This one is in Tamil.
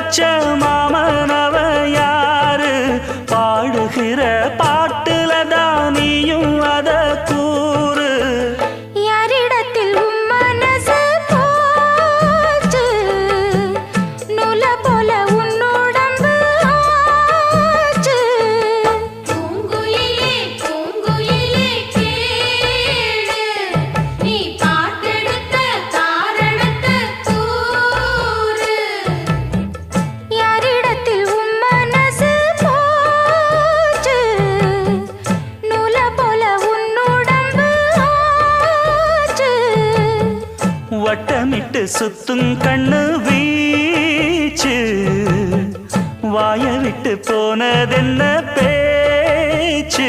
வச்ச மாமனவ யாரு பாடுகிற பாட்டுல தானியும் அத கூறு யாரிடத்தில் உன் மனசு போச்சு நூல போல உன் உடம்பு ஆச்சு பூங்குயிலே பூங்குயிலே கேளு நீ பாட்டெடுத்த காரணத்தை கூறு யாரிடத்தில் உன் மனசு போச்சு நூல போல உன் உடம்பு ஆச்சு வட்டமிட்டு சுத்தும் கண்ணு வீச்சு வாய விட்டு போனதென்ன பேச்சு